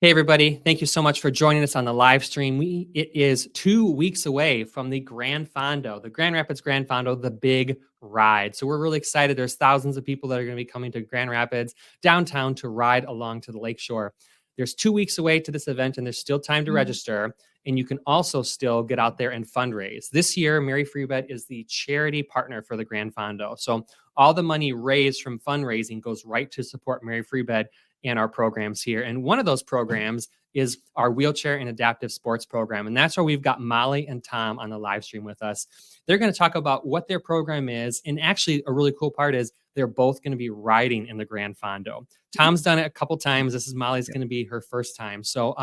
Hey, everybody. Thank you so much for joining us on the live stream. It is 2 weeks away from the Gran Fondo, the Grand Rapids Gran Fondo, the big ride. So we're really excited. There's thousands of people that are going to be coming to Grand Rapids downtown to ride along to the lakeshore. There's 2 weeks away to this event, and there's still time to register. And you can also still get out there and fundraise. This year, Mary Free Bed is the charity partner for the Gran Fondo. So all the money raised from fundraising goes right to support Mary Free Bed and our programs here. And one of those programs is our wheelchair and adaptive sports program. And that's where we've got Molly and Tom on the live stream with us. They're going to talk about what their program is. And actually, a really cool part is they're both going to be riding in the Gran Fondo. Tom's done it a couple times. This is Molly's going to be her first time. So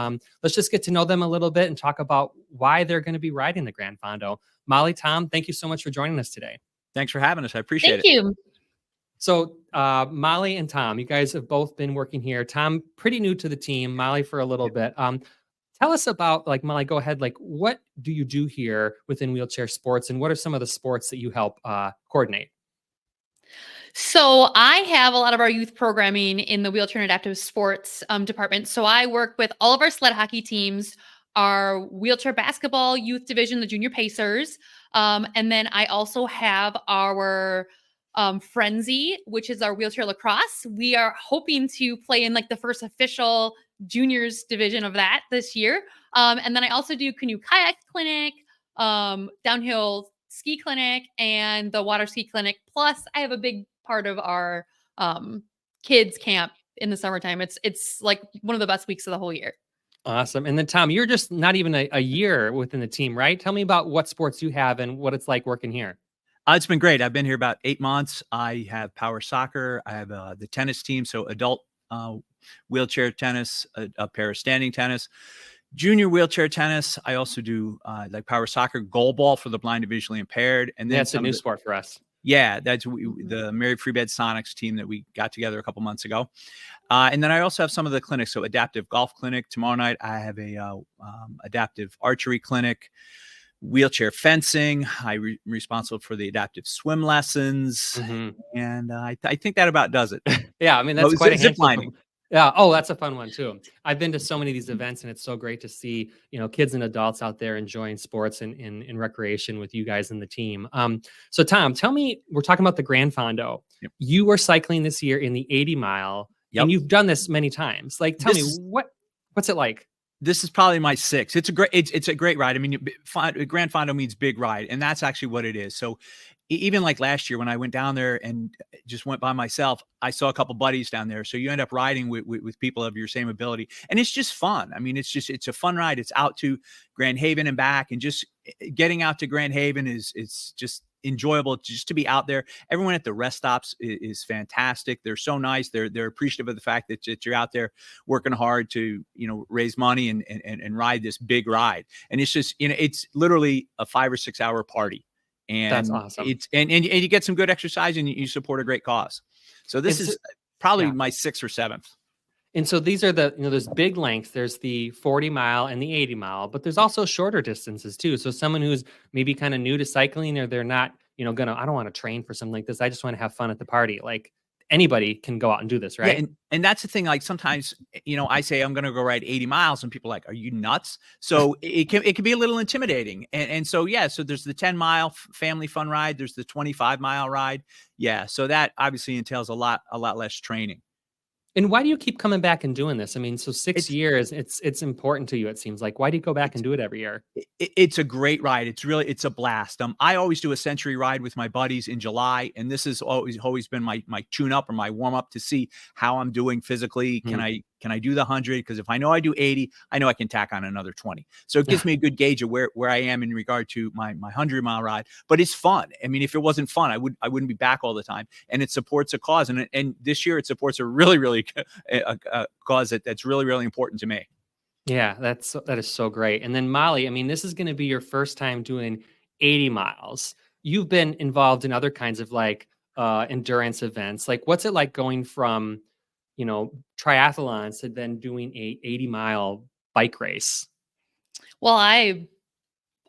let's just get to know them a little bit and talk about why they're going to be riding the Gran Fondo. Molly, Tom, thank you so much for joining us today. Thanks for having us. I appreciate it. Thank you. So Molly and Tom, you guys have both been working here. Tom, pretty new to the team. Molly for a little bit. Tell us about, like, Molly, go ahead. Like, what do you do here within wheelchair sports, and what are some of the sports that you help coordinate? So I have a lot of our youth programming in the wheelchair and adaptive sports department. So I work with all of our sled hockey teams, our wheelchair basketball youth division, the Junior Pacers. And then I also have our Frenzy, which is our wheelchair lacrosse. We are hoping to play in like the first official juniors division of that this year. And then I also do canoe kayak clinic, downhill ski clinic, and the water ski clinic. Plus I have a big part of our kids camp in the summertime. It's like one of the best weeks of the whole year. Awesome. And then Tom, you're just not even a year within the team, right? Tell me about what sports you have and what it's like working here. It's been great. I've been here about 8 months. I have power soccer. I have the tennis team, so adult wheelchair tennis, a pair of standing tennis, junior wheelchair tennis. I also do like power soccer, goal ball for the blind and visually impaired. And then that's a new sport for us. Yeah, that's the Mary Free Bed Sonics team that we got together a couple months ago. And then I also have some of the clinics. So adaptive golf clinic. Tomorrow night, I have a adaptive archery clinic. Wheelchair fencing. I'm responsible for the adaptive swim lessons. And I think that about does it. Yeah, I mean, that's quite a zip lining. Yeah. Oh, that's a fun one too. I've been to so many of these events, and it's so great to see, kids and adults out there enjoying sports and in recreation with you guys and the team. So Tom, tell me, we're talking about the Gran Fondo. Yep. You were cycling this year in the 80 mile, and you've done this many times. Like, tell me what's it like? This is probably my 6th. It's a great ride. I mean, Gran Fondo means big ride, and that's actually what it is. So even like last year when I went down there and just went by myself, I saw a couple buddies down there. So you end up riding with people of your same ability, and it's just fun. I mean, it's a fun ride. It's out to Grand Haven and back, and just getting out to Grand Haven it's just enjoyable just to be out there. Everyone at the rest stops is fantastic. They're so nice. They're appreciative of the fact that you're out there working hard to, raise money and ride this big ride. And it's just, it's literally a 5 or 6 hour party. And that's awesome. And you get some good exercise, and you support a great cause. So this is probably my 6th or 7th. And so these are there's big lengths. There's the 40 mile and the 80 mile, but there's also shorter distances too. So someone who's maybe kind of new to cycling, or they're not, I don't want to train for something like this. I just want to have fun at the party. Like, anybody can go out and do this, right? Yeah, and that's the thing. Like, sometimes, I say I'm going to go ride 80 miles, and people are like, "Are you nuts?" So it can be a little intimidating. And so so there's the 10-mile family fun ride. There's the 25-mile ride. Yeah, so that obviously entails a lot less training. And why do you keep coming back and doing this? I mean, so 6 years, it's important to you, it seems like. Why do you go back and do it every year? It's a great ride. It's a blast. I always do a century ride with my buddies in July, and this has always been my tune up or my warm up to see how I'm doing physically. Can I do the 100? Because if I know I do 80, I know I can tack on another 20. So it gives me a good gauge of where I am in regard to my 100-mile ride. But it's fun. I mean, if it wasn't fun, I wouldn't be back all the time. And it supports a cause. And this year it supports a really a cause that's really important to me. Yeah, that is so great. And then Molly, I mean, this is going to be your first time doing 80 miles. You've been involved in other kinds of like endurance events. Like, what's it like going from triathlons to then doing a 80-mile bike race? Well,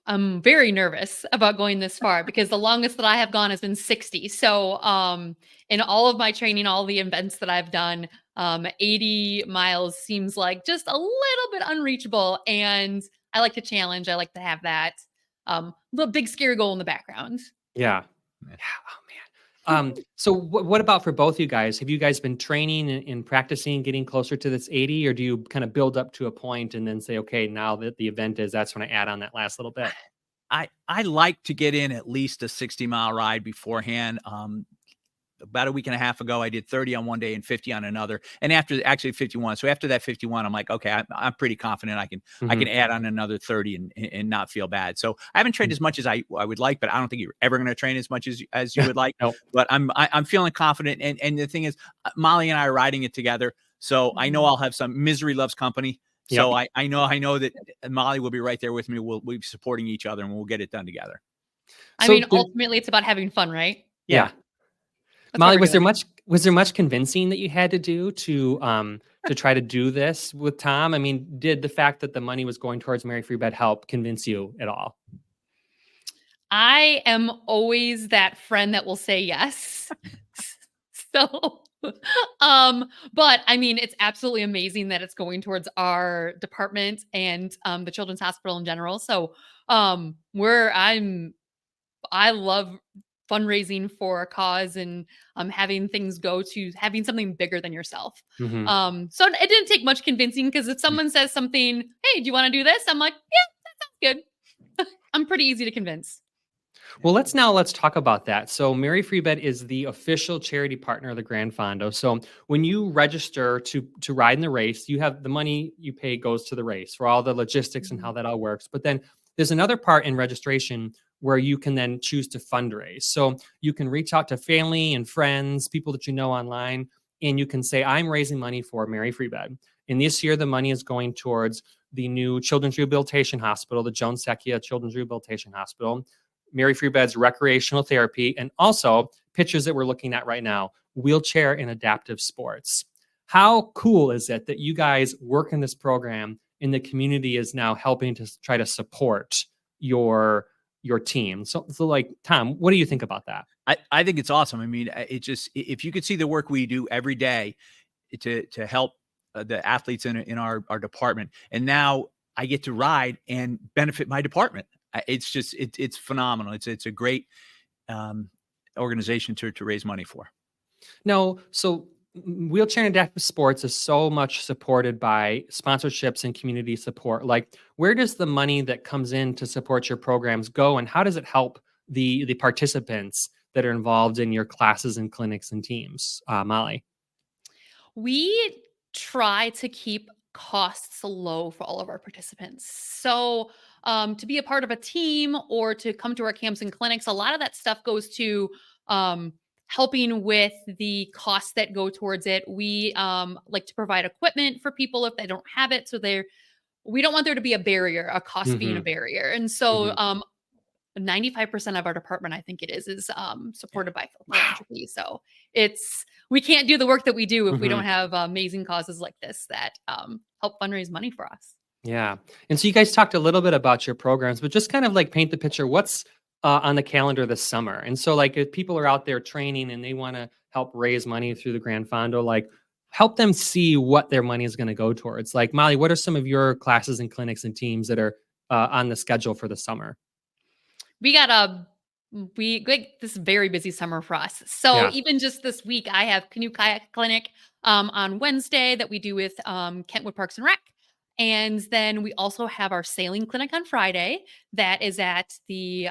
I'm very nervous about going this far because the longest that I have gone has been 60. So in all of my training, all the events that I've done, 80 miles seems like just a little bit unreachable. And I like to challenge. I like to have that little big scary goal in the background. Yeah. Yeah. Oh man. So what about for both you guys? Have you guys been training and practicing getting closer to this 80, or do you kind of build up to a point and then say, okay, now that the event is, that's when I add on that last little bit? I like to get in at least a 60-mile ride beforehand. About a week and a half ago, I did 30 on one day and 50 on another, and after actually 51. So after that 51, I'm like, okay, I'm pretty confident I can add on another 30 and not feel bad. So I haven't trained as much as I would like, but I don't think you're ever going to train as much as you would like. Nope. But I'm feeling confident, and the thing is, Molly and I are riding it together, so I know I'll have some. Misery loves company. So Yep. I know that Molly will be right there with me. We'll be supporting each other, and we'll get it done together. I mean, ultimately, it's about having fun, right? Yeah. That's Molly, what we're was there much convincing that you had to do to try to do this with Tom? I mean, did the fact that the money was going towards Mary Free Bed help convince you at all? I am always that friend that will say yes. So, but I mean, it's absolutely amazing that it's going towards our department and the Children's Hospital in general. So, I love fundraising for a cause and having things go to having something bigger than yourself. Mm-hmm. So it didn't take much convincing, because if someone says something, hey, do you want to do this? I'm like, yeah, that sounds good. I'm pretty easy to convince. Well, let's talk about that. So Mary Free Bed is the official charity partner of the Gran Fondo. So when you register to ride in the race, you have the money you pay goes to the race for all the logistics and how that all works. But then there's another part in registration where you can then choose to fundraise. So you can reach out to family and friends, people that you know online, and you can say, I'm raising money for Mary Free Bed. And this year, the money is going towards the new Children's Rehabilitation Hospital, the Joan Secchia Children's Rehabilitation Hospital, Mary Free Bed's recreational therapy, and also pictures that we're looking at right now, wheelchair and adaptive sports. How cool is it that you guys work in this program and the community is now helping to try to support your team? So like, Tom, what do you think about that? I think it's awesome. I mean, it just, if you could see the work we do every day to help the athletes in our department, and now I get to ride and benefit my department. It's just, it's phenomenal. It's a great organization to raise money for. No, so wheelchair and adaptive sports is so much supported by sponsorships and community support. Like, where does the money that comes in to support your programs go, and how does it help the participants that are involved in your classes and clinics and teams? Molly? We try to keep costs low for all of our participants. So, to be a part of a team or to come to our camps and clinics, a lot of that stuff goes to helping with the costs that go towards it. We like to provide equipment for people if they don't have it. So we don't want there to be a barrier, a cost being a barrier. And so 95% of our department, I think it is supported by philanthropy. So we can't do the work that we do if we don't have amazing causes like this that help fundraise money for us. Yeah. And so you guys talked a little bit about your programs, but just kind of like paint the picture. What's on the calendar this summer? And so like if people are out there training and they want to help raise money through the Gran Fondo, like help them see what their money is going to go towards. Like, Molly, what are some of your classes and clinics and teams that are on the schedule for the summer? We got this very busy summer for us. So even just this week, I have Canoe Kayak Clinic on Wednesday that we do with Kentwood Parks and Rec. And then we also have our sailing clinic on Friday that is at the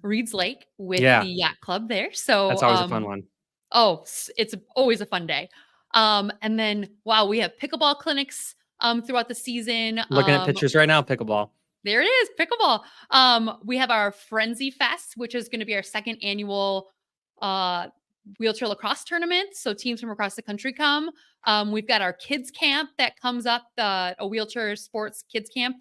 Reed's Lake with the yacht club there. So that's always a fun one. Oh, it's always a fun day. And then, wow, we have pickleball clinics throughout the season. Looking at pictures right now, pickleball. There it is, pickleball. We have our Frenzy Fest, which is going to be our second annual wheelchair lacrosse tournament. So teams from across the country come. We've got our kids camp that comes up, a wheelchair sports kids camp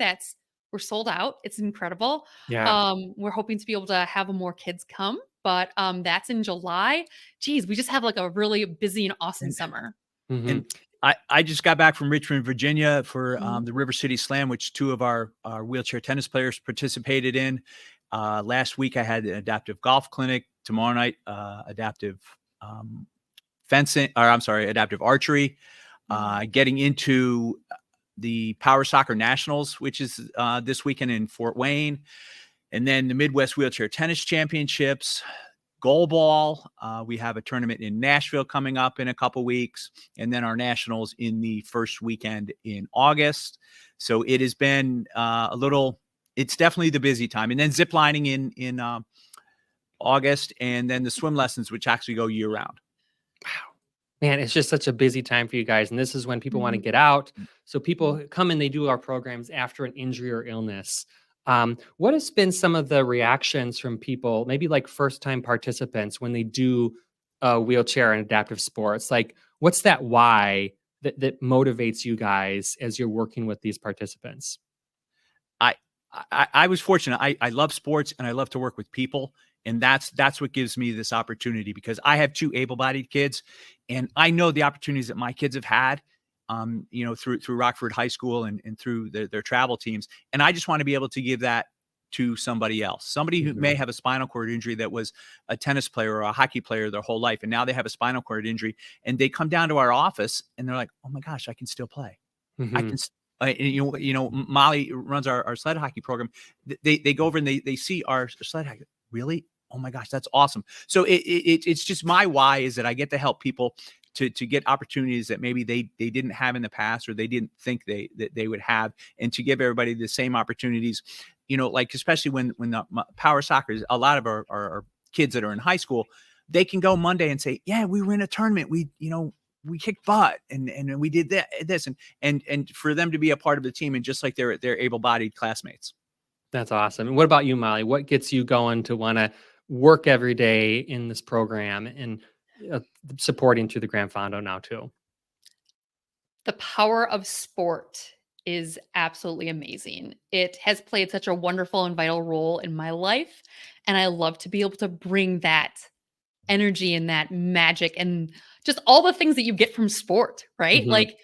we're sold out. It's incredible. Yeah. We're hoping to be able to have more kids come, but that's in July. Geez, we just have like a really busy and awesome summer. And I just got back from Richmond, Virginia for the River City Slam, which two of our wheelchair tennis players participated in. Last week, I had an adaptive golf clinic. Tomorrow night, adaptive adaptive archery, getting into the Power Soccer Nationals, which is this weekend in Fort Wayne, and then the Midwest Wheelchair Tennis Championships, goalball. We have a tournament in Nashville coming up in a couple weeks, and then our nationals in the first weekend in August. So it has been it's definitely the busy time. And then zip lining in August, and then the swim lessons, which actually go year round. Man, it's just such a busy time for you guys. And this is when people want to get out. So people come and they do our programs after an injury or illness. What has been some of the reactions from people, maybe like first-time participants, when they do wheelchair and adaptive sports? Like, what's that why that motivates you guys as you're working with these participants? I was fortunate. I love sports and I love to work with people. And that's what gives me this opportunity, because I have 2 able-bodied kids, and I know the opportunities that my kids have had, through Rockford High School and through their travel teams. And I just want to be able to give that to somebody else, somebody who may have a spinal cord injury, that was a tennis player or a hockey player their whole life, and now they have a spinal cord injury, and they come down to our office and they're like, "Oh my gosh, I can still play. I can." Molly runs our sled hockey program. They go over and they see our sled hockey. Really? Oh my gosh, that's awesome. So it's just my why is that I get to help people to get opportunities that maybe they didn't have in the past, or they didn't think that they would have, and to give everybody the same opportunities, like especially when the power soccer is, a lot of our kids that are in high school, they can go Monday and say, yeah, we were in a tournament. We kicked butt and we did this and for them to be a part of the team, and just like their able-bodied classmates. That's awesome. And what about you, Molly? What gets you going to want to work every day in this program and supporting to the Gran Fondo now too? The power of sport is absolutely amazing. It has played such a wonderful and vital role in my life. And I love to be able to bring that energy and that magic and just all the things that you get from sport, right? Like,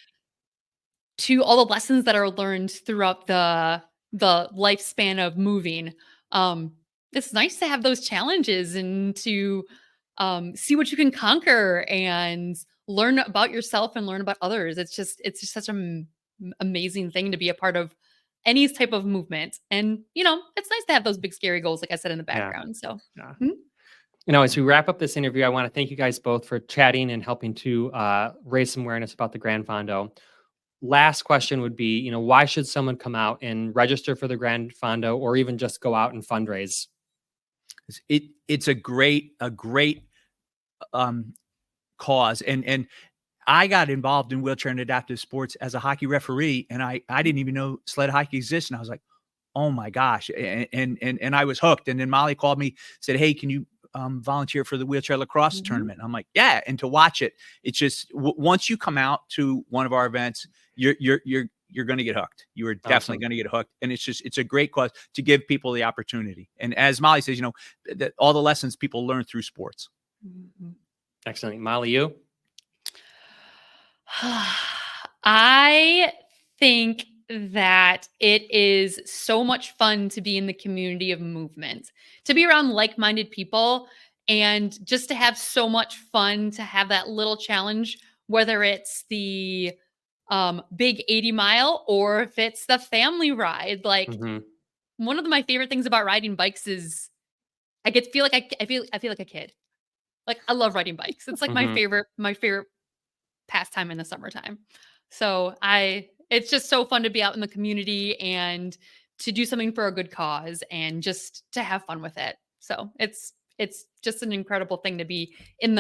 to all the lessons that are learned throughout the lifespan of moving. It's nice to have those challenges and to see what you can conquer and learn about yourself and learn about others. It's just such an amazing thing to be a part of any type of movement. And, it's nice to have those big, scary goals, like I said, in the background. So, as we wrap up this interview, I want to thank you guys both for chatting and helping to raise some awareness about the Gran Fondo. Last question would be, why should someone come out and register for the Gran Fondo, or even just go out and fundraise? It's a great cause. And I got involved in wheelchair and adaptive sports as a hockey referee, and I didn't even know sled hockey exists. And I was like, oh my gosh. And I was hooked. And then Molly called me, said, hey, can you volunteer for the wheelchair lacrosse tournament? And I'm like, yeah. And to watch it, it's just, once you come out to one of our events, you're going to get hooked. You are definitely going to get hooked. And it's a great cause to give people the opportunity. And as Molly says, that all the lessons people learn through sports. Excellent. Molly, you? I think that it is so much fun to be in the community of movement, to be around like-minded people, and just to have so much fun, to have that little challenge, whether it's the big 80-mile or if it's the family ride. Like, one of my favorite things about riding bikes is I feel like a kid. Like, I love riding bikes. It's like my favorite pastime in the summertime. So it's just so fun to be out in the community and to do something for a good cause and just to have fun with it. So it's just an incredible thing to be in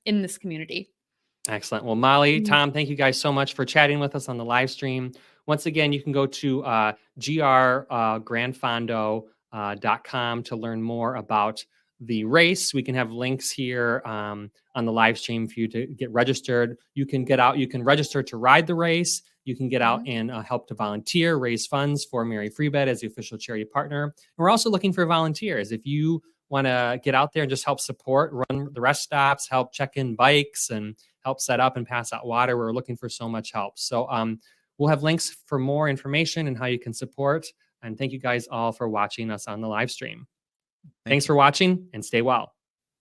this community. Excellent. Well, Molly, Tom, thank you guys so much for chatting with us on the live stream. Once again, you can go to granfondo.com to learn more about the race. We can have links here on the live stream for you to get registered. You can get out, you can register to ride the race. You can get out and help to volunteer, raise funds for Mary Freebed as the official charity partner. And we're also looking for volunteers. If you want to get out there and just help support, run the rest stops, help check in bikes, and help set up and pass out water, we're looking for so much help. So we'll have links for more information and how you can support. And thank you guys all for watching us on the live stream. Thanks for watching, and stay well.